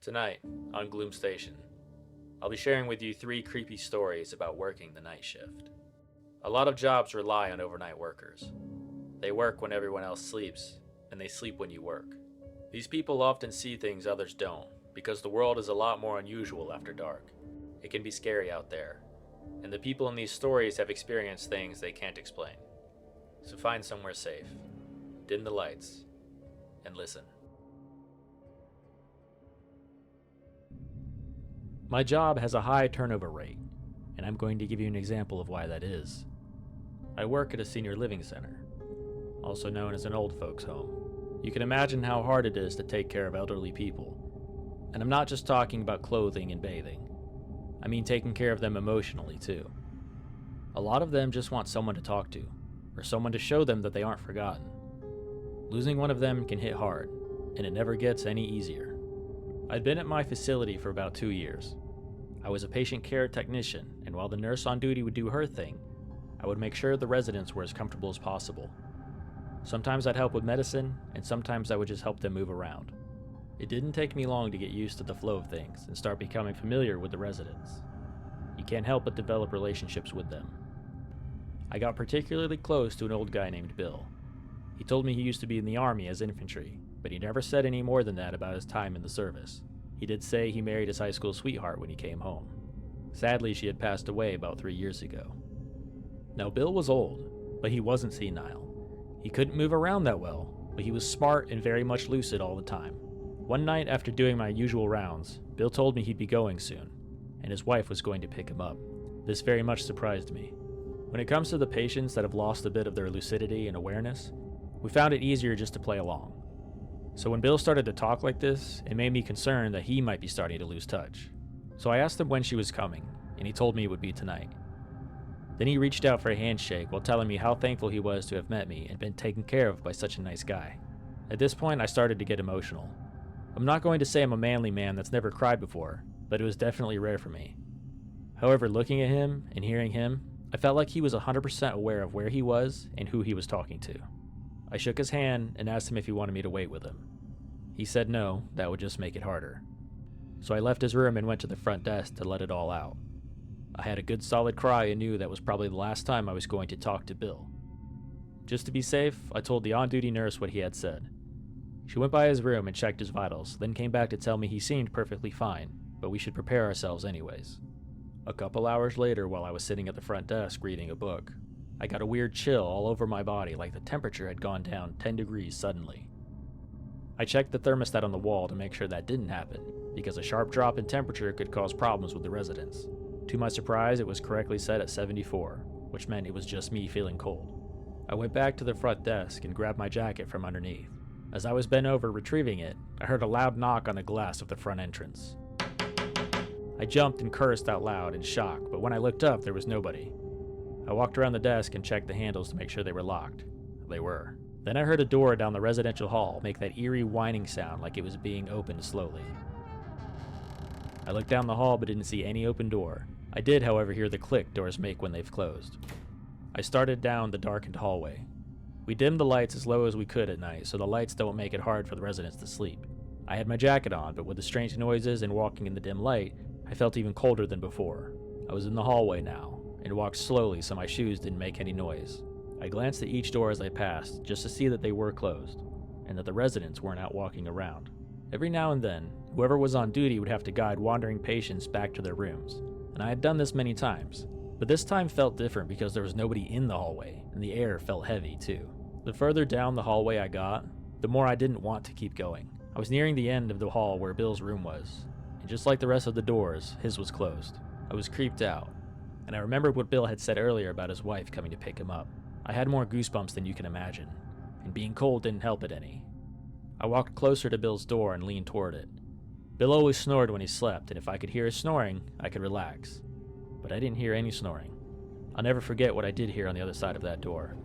Tonight, on Gloomstation, I'll be sharing with you 3 creepy stories about working the night shift. A lot of jobs rely on overnight workers. They work when everyone else sleeps, and they sleep when you work. These people often see things others don't, because the world is a lot more unusual after dark. It can be scary out there, and the people in these stories have experienced things they can't explain. So find somewhere safe, dim the lights, and listen. My job has a high turnover rate, and I'm going to give you an example of why that is. I work at a senior living center, also known as an old folks' home. You can imagine how hard it is to take care of elderly people. And I'm not just talking about clothing and bathing. I mean taking care of them emotionally too. A lot of them just want someone to talk to, or someone to show them that they aren't forgotten. Losing one of them can hit hard, and it never gets any easier. I'd been at my facility for about 2 years. I was a patient care technician, and while the nurse on duty would do her thing, I would make sure the residents were as comfortable as possible. Sometimes I'd help with medicine, and sometimes I would just help them move around. It didn't take me long to get used to the flow of things and start becoming familiar with the residents. You can't help but develop relationships with them. I got particularly close to an old guy named Bill. He told me he used to be in the Army as infantry, but he never said any more than that about his time in the service. He did say he married his high school sweetheart when he came home. Sadly, she had passed away about 3 years ago. Now, Bill was old, but he wasn't senile. He couldn't move around that well, but he was smart and very much lucid all the time. One night after doing my usual rounds, Bill told me he'd be going soon, and his wife was going to pick him up. This very much surprised me. When it comes to the patients that have lost a bit of their lucidity and awareness, we found it easier just to play along. So when Bill started to talk like this, it made me concerned that he might be starting to lose touch. So I asked him when she was coming, and he told me it would be tonight. Then he reached out for a handshake while telling me how thankful he was to have met me and been taken care of by such a nice guy. At this point, I started to get emotional. I'm not going to say I'm a manly man that's never cried before, but it was definitely rare for me. However, looking at him and hearing him, I felt like he was 100% aware of where he was and who he was talking to. I shook his hand and asked him if he wanted me to wait with him. He said no, that would just make it harder. So I left his room and went to the front desk to let it all out. I had a good solid cry and knew that was probably the last time I was going to talk to Bill. Just to be safe, I told the on-duty nurse what he had said. She went by his room and checked his vitals, then came back to tell me he seemed perfectly fine, but we should prepare ourselves anyways. A couple hours later, while I was sitting at the front desk reading a book, I got a weird chill all over my body like the temperature had gone down 10 degrees suddenly. I checked the thermostat on the wall to make sure that didn't happen, because a sharp drop in temperature could cause problems with the residents. To my surprise, it was correctly set at 74, which meant it was just me feeling cold. I went back to the front desk and grabbed my jacket from underneath. As I was bent over retrieving it, I heard a loud knock on the glass of the front entrance. I jumped and cursed out loud in shock, but when I looked up, there was nobody. I walked around the desk and checked the handles to make sure they were locked. They were. Then I heard a door down the residential hall make that eerie whining sound like it was being opened slowly. I looked down the hall but didn't see any open door. I did, however, hear the click doors make when they've closed. I started down the darkened hallway. We dimmed the lights as low as we could at night so the lights don't make it hard for the residents to sleep. I had my jacket on, but with the strange noises and walking in the dim light, I felt even colder than before. I was in the hallway now, and walked slowly so my shoes didn't make any noise. I glanced at each door as I passed, just to see that they were closed, and that the residents weren't out walking around. Every now and then, whoever was on duty would have to guide wandering patients back to their rooms, and I had done this many times. But this time felt different because there was nobody in the hallway, and the air felt heavy too. The further down the hallway I got, the more I didn't want to keep going. I was nearing the end of the hall where Bill's room was, and just like the rest of the doors, his was closed. I was creeped out, and I remembered what Bill had said earlier about his wife coming to pick him up. I had more goosebumps than you can imagine, and being cold didn't help it any. I walked closer to Bill's door and leaned toward it. Bill always snored when he slept, and if I could hear his snoring, I could relax. But I didn't hear any snoring. I'll never forget what I did hear on the other side of that door.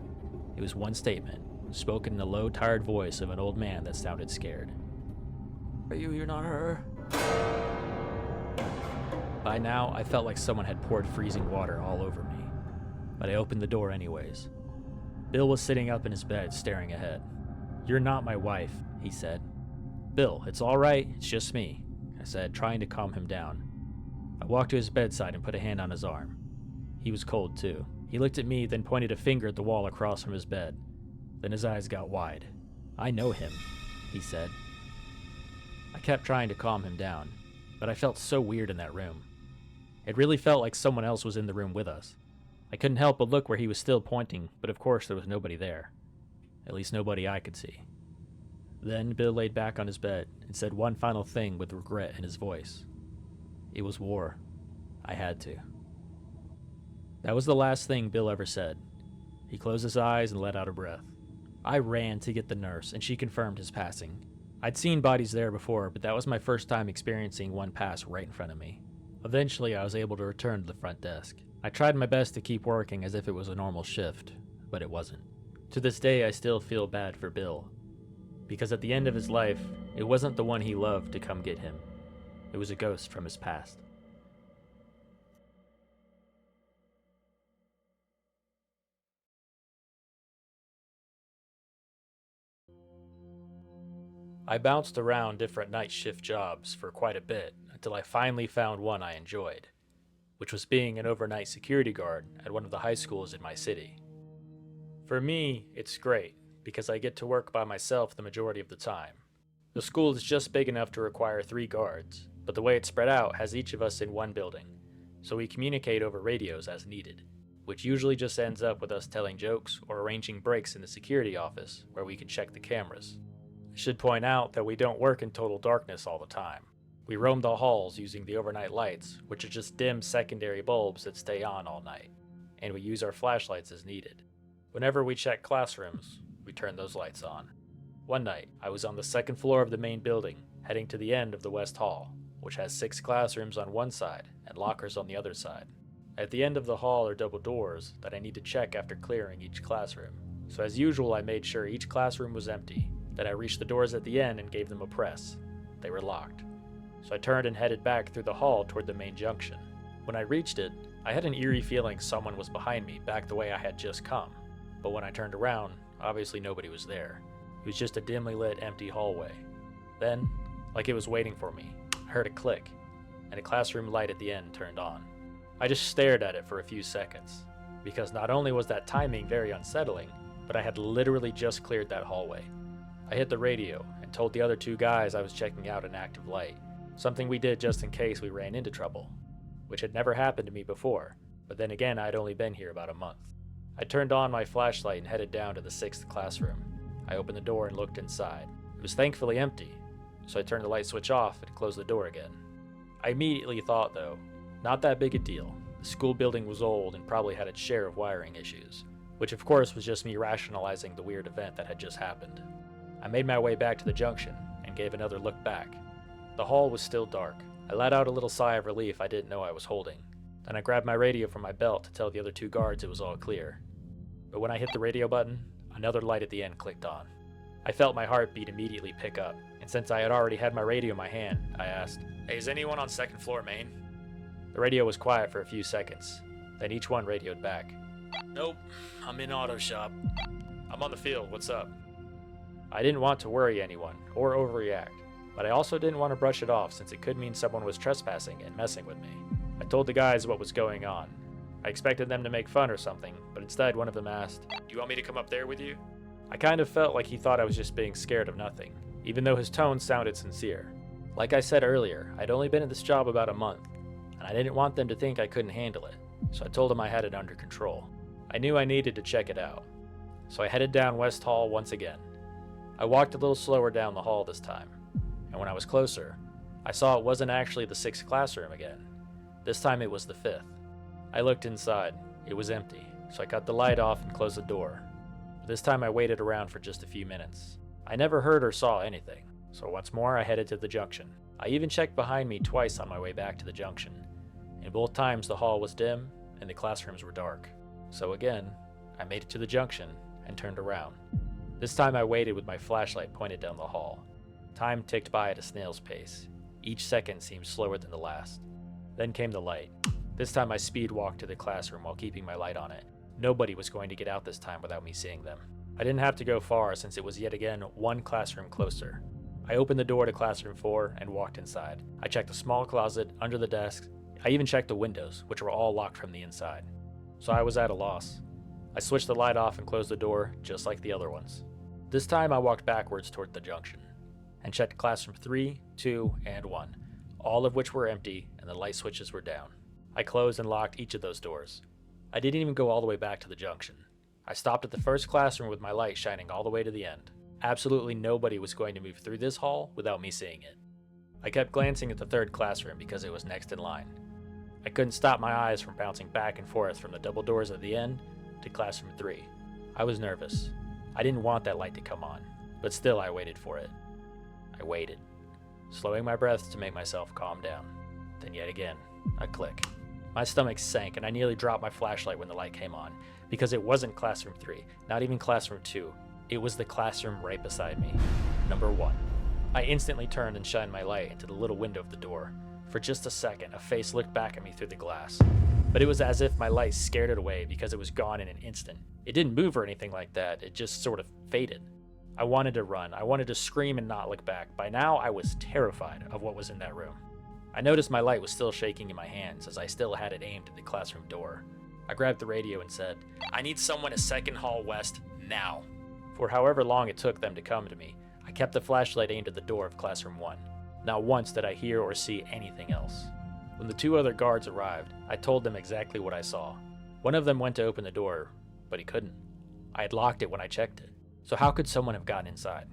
It was one statement, spoken in the low, tired voice of an old man that sounded scared. "Are you not her?" By now, I felt like someone had poured freezing water all over me, but I opened the door anyways. Bill was sitting up in his bed, staring ahead. "You're not my wife," he said. "Bill, it's all right, it's just me," I said, trying to calm him down. I walked to his bedside and put a hand on his arm. He was cold, too. He looked at me, then pointed a finger at the wall across from his bed. Then his eyes got wide. "I know him," he said. I kept trying to calm him down, but I felt so weird in that room. It really felt like someone else was in the room with us. I couldn't help but look where he was still pointing, but of course there was nobody there. At least nobody I could see. Then Bill laid back on his bed and said one final thing with regret in his voice. It was war. I had to. That was the last thing Bill ever said. He closed his eyes and let out a breath. I ran to get the nurse, and she confirmed his passing. I'd seen bodies there before, but that was my first time experiencing one pass right in front of me. Eventually, I was able to return to the front desk. I tried my best to keep working as if it was a normal shift, but it wasn't. To this day, I still feel bad for Bill, because at the end of his life, it wasn't the one he loved to come get him. It was a ghost from his past. I bounced around different night shift jobs for quite a bit until I finally found one I enjoyed, which was being an overnight security guard at one of the high schools in my city. For me, it's great because I get to work by myself the majority of the time. The school is just big enough to require 3 guards, but the way it's spread out has each of us in one building, so we communicate over radios as needed, which usually just ends up with us telling jokes or arranging breaks in the security office where we can check the cameras. I should point out that we don't work in total darkness all the time. We roam the halls using the overnight lights, which are just dim secondary bulbs that stay on all night, and we use our flashlights as needed. Whenever we check classrooms, we turn those lights on. One night, I was on the 2nd floor of the main building, heading to the end of the West Hall, which has 6 classrooms on one side and lockers on the other side. At the end of the hall are double doors that I need to check after clearing each classroom. So as usual, I made sure each classroom was empty. Then I reached the doors at the end and gave them a press. They were locked. So I turned and headed back through the hall toward the main junction. When I reached it, I had an eerie feeling someone was behind me back the way I had just come. But when I turned around, obviously nobody was there. It was just a dimly lit, empty hallway. Then, like it was waiting for me, I heard a click, and a classroom light at the end turned on. I just stared at it for a few seconds, because not only was that timing very unsettling, but I had literally just cleared that hallway. I hit the radio and told the other 2 guys I was checking out an active light, something we did just in case we ran into trouble, which had never happened to me before, but then again I'd only been here about a month. I turned on my flashlight and headed down to the 6th classroom. I opened the door and looked inside. It was thankfully empty, so I turned the light switch off and closed the door again. I immediately thought, though, not that big a deal. The school building was old and probably had its share of wiring issues, which of course was just me rationalizing the weird event that had just happened. I made my way back to the junction and gave another look back. The hall was still dark. I let out a little sigh of relief I didn't know I was holding. Then I grabbed my radio from my belt to tell the other 2 guards it was all clear. But when I hit the radio button, another light at the end clicked on. I felt my heartbeat immediately pick up, and since I had already had my radio in my hand, I asked, "Hey, is anyone on 2nd floor main?" The radio was quiet for a few seconds, then each one radioed back. "Nope, I'm in auto shop. I'm on the field, what's up?" I didn't want to worry anyone, or overreact, but I also didn't want to brush it off since it could mean someone was trespassing and messing with me. I told the guys what was going on. I expected them to make fun or something, but instead one of them asked, "Do you want me to come up there with you?" I kind of felt like he thought I was just being scared of nothing, even though his tone sounded sincere. Like I said earlier, I'd only been at this job about a month, and I didn't want them to think I couldn't handle it, so I told them I had it under control. I knew I needed to check it out, so I headed down West Hall once again. I walked a little slower down the hall this time, and when I was closer, I saw it wasn't actually the 6th classroom again. This time it was the 5th. I looked inside. It was empty, so I cut the light off and closed the door. This time I waited around for just a few minutes. I never heard or saw anything, so once more I headed to the junction. I even checked behind me twice on my way back to the junction, and both times the hall was dim and the classrooms were dark. So again, I made it to the junction and turned around. This time I waited with my flashlight pointed down the hall. Time ticked by at a snail's pace. Each second seemed slower than the last. Then came the light. This time I speed walked to the classroom while keeping my light on it. Nobody was going to get out this time without me seeing them. I didn't have to go far since it was yet again one classroom closer. I opened the door to classroom 4 and walked inside. I checked the small closet, under the desk. I even checked the windows, which were all locked from the inside. So I was at a loss. I switched the light off and closed the door, just like the other ones. This time I walked backwards toward the junction, and checked classroom 3, 2, and 1, all of which were empty and the light switches were down. I closed and locked each of those doors. I didn't even go all the way back to the junction. I stopped at the first classroom with my light shining all the way to the end. Absolutely nobody was going to move through this hall without me seeing it. I kept glancing at the third classroom because it was next in line. I couldn't stop my eyes from bouncing back and forth from the double doors at the end to classroom 3. I was nervous. I didn't want that light to come on, but still I waited for it. I waited, slowing my breath to make myself calm down. Then yet again, a click. My stomach sank and I nearly dropped my flashlight when the light came on, because it wasn't classroom 3, not even classroom 2. It was the classroom right beside me, number 1. I instantly turned and shined my light into the little window of the door. For just a second, a face looked back at me through the glass. But it was as if my light scared it away because it was gone in an instant. It didn't move or anything like that, it just sort of faded. I wanted to run, I wanted to scream and not look back. By now, I was terrified of what was in that room. I noticed my light was still shaking in my hands as I still had it aimed at the classroom door. I grabbed the radio and said, "I need someone at 2nd Hall West, now." For however long it took them to come to me, I kept the flashlight aimed at the door of classroom 1. Not once did I hear or see anything else. When the 2 other guards arrived, I told them exactly what I saw. One of them went to open the door, but he couldn't. I had locked it when I checked it, so how could someone have gotten inside?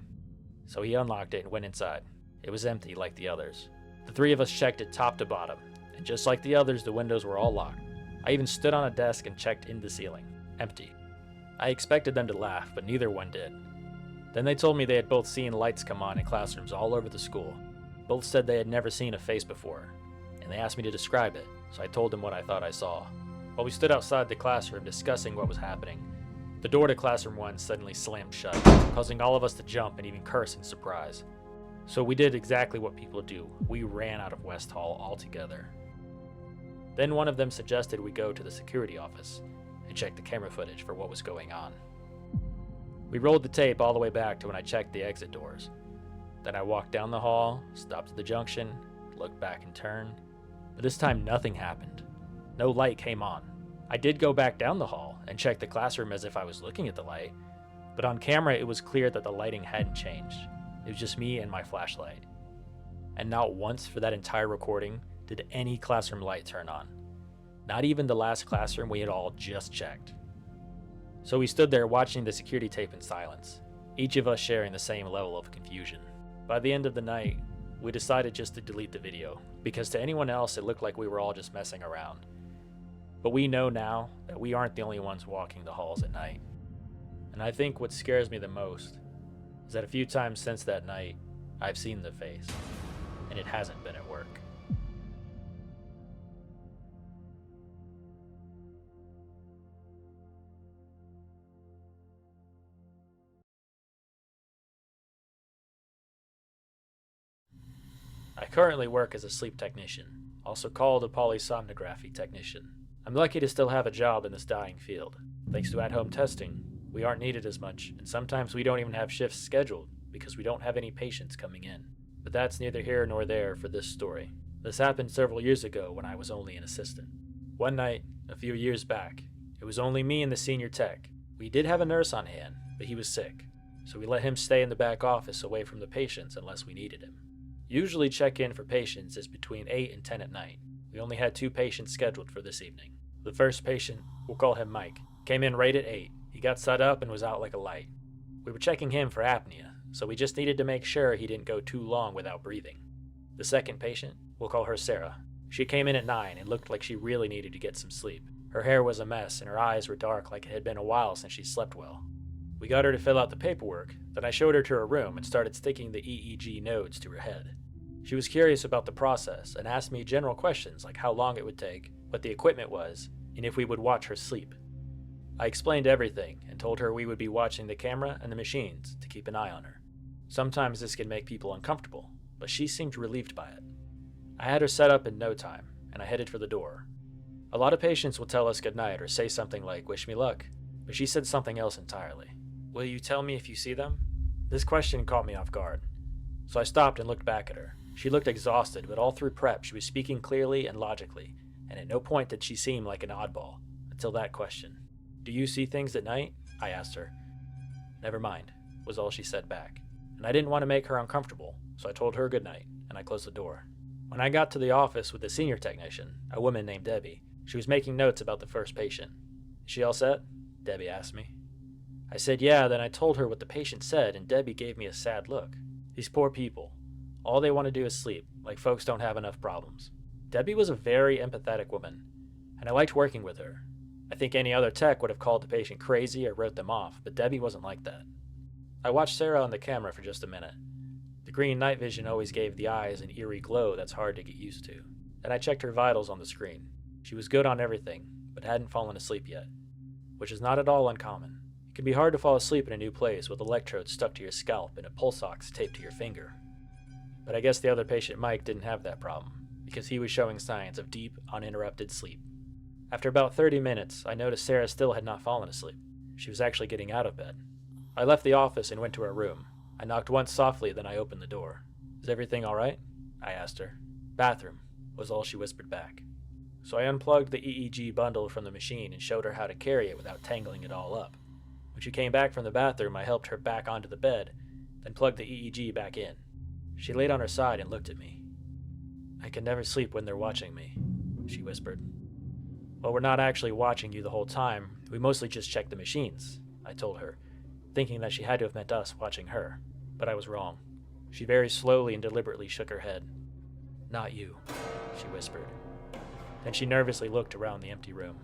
So he unlocked it and went inside. It was empty like the others. The 3 of us checked it top to bottom, and just like the others, the windows were all locked. I even stood on a desk and checked in the ceiling. Empty. I expected them to laugh, but neither one did. Then they told me they had both seen lights come on in classrooms all over the school. Both said they had never seen a face before, and they asked me to describe it, so I told them what I thought I saw. While we stood outside the classroom discussing what was happening, the door to classroom 1 suddenly slammed shut, causing all of us to jump and even curse in surprise. So we did exactly what people do. We ran out of West Hall altogether. Then one of them suggested we go to the security office and check the camera footage for what was going on. We rolled the tape all the way back to when I checked the exit doors. Then I walked down the hall, stopped at the junction, looked back and turned, but this time nothing happened. No light came on. I did go back down the hall and check the classroom as if I was looking at the light, but on camera it was clear that the lighting hadn't changed. It was just me and my flashlight. And not once for that entire recording did any classroom light turn on. Not even the last classroom we had all just checked. So we stood there watching the security tape in silence, each of us sharing the same level of confusion. By the end of the night, we decided just to delete the video, because to anyone else it looked like we were all just messing around. But we know now that we aren't the only ones walking the halls at night. And I think what scares me the most is that a few times since that night, I've seen the face, and it hasn't been at work. I currently work as a sleep technician, also called a polysomnography technician. I'm lucky to still have a job in this dying field. Thanks to at-home testing, we aren't needed as much, and sometimes we don't even have shifts scheduled because we don't have any patients coming in. But that's neither here nor there for this story. This happened several years ago when I was only an assistant. One night, a few years back, it was only me and the senior tech. We did have a nurse on hand, but he was sick, so we let him stay in the back office away from the patients unless we needed him. Usually check-in for patients is between 8 and 10 at night. We only had 2 patients scheduled for this evening. The first patient, we'll call him Mike, came in right at 8. He got set up and was out like a light. We were checking him for apnea, so we just needed to make sure he didn't go too long without breathing. The second patient, we'll call her Sarah. She came in at 9 and looked like she really needed to get some sleep. Her hair was a mess and her eyes were dark like it had been a while since she slept well. We got her to fill out the paperwork, then I showed her to her room and started sticking the EEG nodes to her head. She was curious about the process and asked me general questions like how long it would take, what the equipment was, and if we would watch her sleep. I explained everything and told her we would be watching the camera and the machines to keep an eye on her. Sometimes this can make people uncomfortable, but she seemed relieved by it. I had her set up in no time, and I headed for the door. A lot of patients will tell us goodnight or say something like, "Wish me luck," but she said something else entirely. "Will you tell me if you see them?" This question caught me off guard. So I stopped and looked back at her. She looked exhausted, but all through prep she was speaking clearly and logically, and at no point did she seem like an oddball, until that question. "Do you see things at night?" I asked her. "Never mind," was all she said back. And I didn't want to make her uncomfortable, so I told her good night, and I closed the door. When I got to the office with the senior technician, a woman named Debbie, she was making notes about the first patient. "Is she all set?" Debbie asked me. I said yeah, then I told her what the patient said, and Debbie gave me a sad look. These poor people. All they want to do is sleep, like folks don't have enough problems. Debbie was a very empathetic woman, and I liked working with her. I think any other tech would have called the patient crazy or wrote them off, but Debbie wasn't like that. I watched Sarah on the camera for just a minute. The green night vision always gave the eyes an eerie glow that's hard to get used to. Then I checked her vitals on the screen. She was good on everything, but hadn't fallen asleep yet, which is not at all uncommon. It can be hard to fall asleep in a new place with electrodes stuck to your scalp and a pulse ox taped to your finger. But I guess the other patient, Mike, didn't have that problem, because he was showing signs of deep, uninterrupted sleep. After about 30 minutes, I noticed Sarah still had not fallen asleep. She was actually getting out of bed. I left the office and went to her room. I knocked once softly, then I opened the door. "Is everything all right?" I asked her. "Bathroom," was all she whispered back. So I unplugged the EEG bundle from the machine and showed her how to carry it without tangling it all up. When she came back from the bathroom, I helped her back onto the bed, then plugged the EEG back in. She laid on her side and looked at me. "I can never sleep when they're watching me," she whispered. "Well, we're not actually watching you the whole time. We mostly just check the machines," I told her, thinking that she had to have meant us watching her. But I was wrong. She very slowly and deliberately shook her head. "Not you," she whispered. Then she nervously looked around the empty room.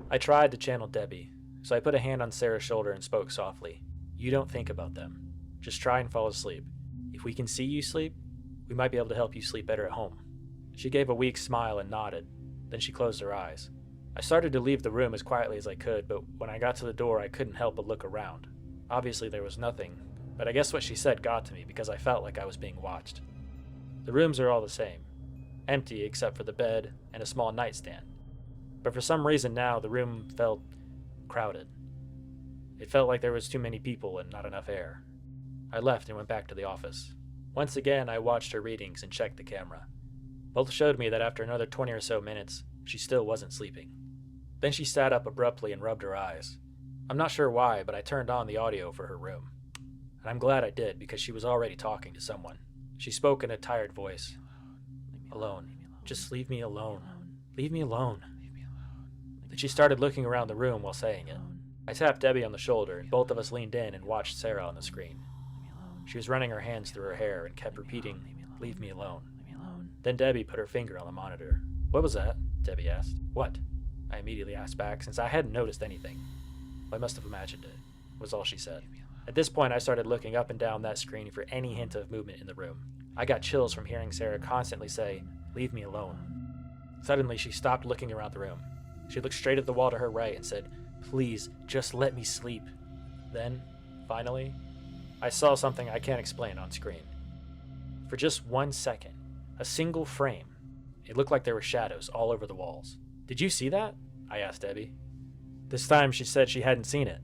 I tried to channel Debbie, so I put a hand on Sarah's shoulder and spoke softly. "You don't think about them. Just try and fall asleep. If we can see you sleep, we might be able to help you sleep better at home." She gave a weak smile and nodded. Then she closed her eyes. I started to leave the room as quietly as I could, but when I got to the door, I couldn't help but look around. Obviously there was nothing, but I guess what she said got to me because I felt like I was being watched. The rooms are all the same, empty except for the bed and a small nightstand. But for some reason now, the room felt crowded. It felt like there was too many people and not enough air. I left and went back to the office. Once again, I watched her readings and checked the camera. Both showed me that after another 20 or so minutes, she still wasn't sleeping. Then she sat up abruptly and rubbed her eyes. I'm not sure why, but I turned on the audio for her room. And I'm glad I did, because she was already talking to someone. She spoke in a tired voice. "Alone. Just leave me alone. Leave me alone." Then she started looking around the room while saying it. I tapped Debbie on the shoulder, and both of us leaned in and watched Sarah on the screen. She was running her hands through her hair and kept repeating, "Leave me alone." Then Debbie put her finger on the monitor. "What was that?" Debbie asked. "What?" I immediately asked back, since I hadn't noticed anything. "I must have imagined it," was all she said. At this point, I started looking up and down that screen for any hint of movement in the room. I got chills from hearing Sarah constantly say, "Leave me alone." Suddenly, she stopped looking around the room. She looked straight at the wall to her right and said, "Please, just let me sleep." Then, finally, I saw something I can't explain on screen. For just 1 second, a single frame, it looked like there were shadows all over the walls. "Did you see that?" I asked Debbie. This time she said she hadn't seen it.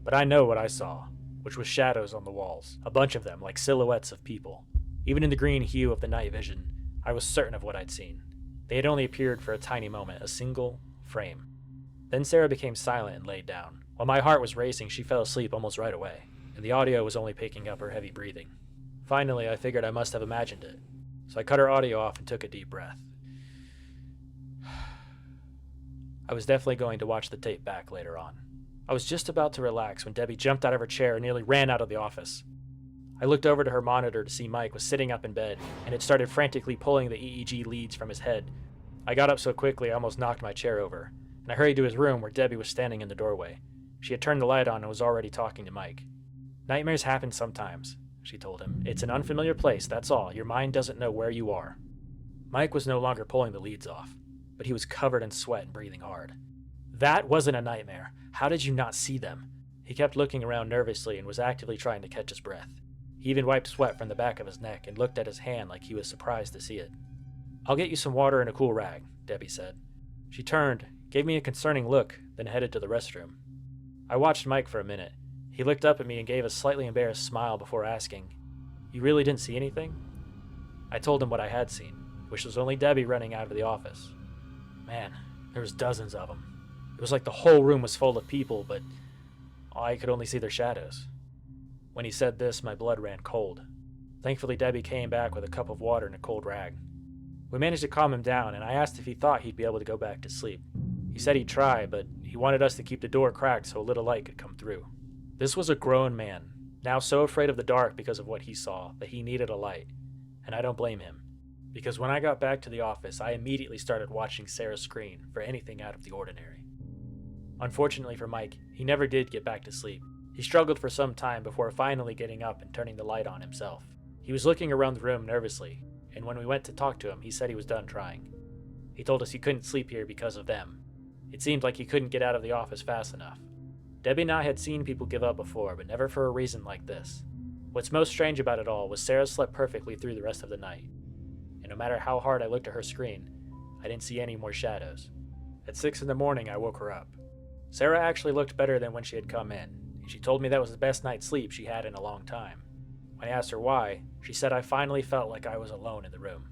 But I know what I saw, which was shadows on the walls, a bunch of them like silhouettes of people. Even in the green hue of the night vision, I was certain of what I'd seen. They had only appeared for a tiny moment, a single frame. Then Sarah became silent and laid down. While my heart was racing, she fell asleep almost right away, and the audio was only picking up her heavy breathing. Finally, I figured I must have imagined it, so I cut her audio off and took a deep breath. I was definitely going to watch the tape back later on. I was just about to relax when Debbie jumped out of her chair and nearly ran out of the office. I looked over to her monitor to see Mike was sitting up in bed and had started frantically pulling the EEG leads from his head. I got up so quickly I almost knocked my chair over, and I hurried to his room where Debbie was standing in the doorway. She had turned the light on and was already talking to Mike. "Nightmares happen sometimes," she told him. "It's an unfamiliar place, that's all. Your mind doesn't know where you are." Mike was no longer pulling the leads off, but he was covered in sweat and breathing hard. "That wasn't a nightmare. How did you not see them?" He kept looking around nervously and was actively trying to catch his breath. He even wiped sweat from the back of his neck and looked at his hand like he was surprised to see it. "I'll get you some water and a cool rag," Debbie said. She turned, gave me a concerning look, then headed to the restroom. I watched Mike for a minute. He looked up at me and gave a slightly embarrassed smile before asking, You really didn't see anything? I told him what I had seen, which was only Debbie running out of the office. Man, there was dozens of them. It was like the whole room was full of people, but I could only see their shadows. When he said this, my blood ran cold. Thankfully, Debbie came back with a cup of water and a cold rag. We managed to calm him down, and I asked if he thought he'd be able to go back to sleep. He said he'd try, but he wanted us to keep the door cracked so a little light could come through. This was a grown man, now so afraid of the dark because of what he saw that he needed a light, and I don't blame him. Because when I got back to the office, I immediately started watching Sarah's screen for anything out of the ordinary. Unfortunately for Mike, he never did get back to sleep. He struggled for some time before finally getting up and turning the light on himself. He was looking around the room nervously, and when we went to talk to him, he said he was done trying. He told us he couldn't sleep here because of them. It seemed like he couldn't get out of the office fast enough. Debbie and I had seen people give up before, but never for a reason like this. What's most strange about it all was Sarah slept perfectly through the rest of the night. And no matter how hard I looked at her screen, I didn't see any more shadows. At 6 in the morning, I woke her up. Sarah actually looked better than when she had come in, and she told me that was the best night's sleep she had in a long time. When I asked her why, she said I finally felt like I was alone in the room.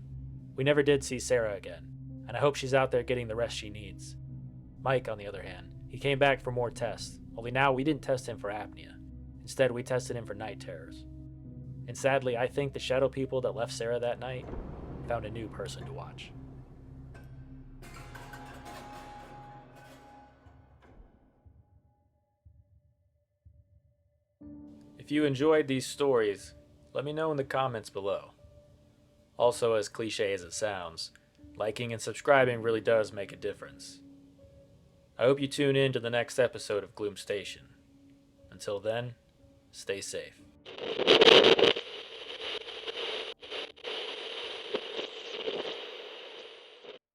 We never did see Sarah again, and I hope she's out there getting the rest she needs. Mike, on the other hand, he came back for more tests, only now we didn't test him for apnea. Instead, we tested him for night terrors. And sadly, I think the shadow people that left Sarah that night found a new person to watch. If you enjoyed these stories, let me know in the comments below. Also, as cliche as it sounds, liking and subscribing really does make a difference. I hope you tune in to the next episode of Gloomstation. Until then, stay safe.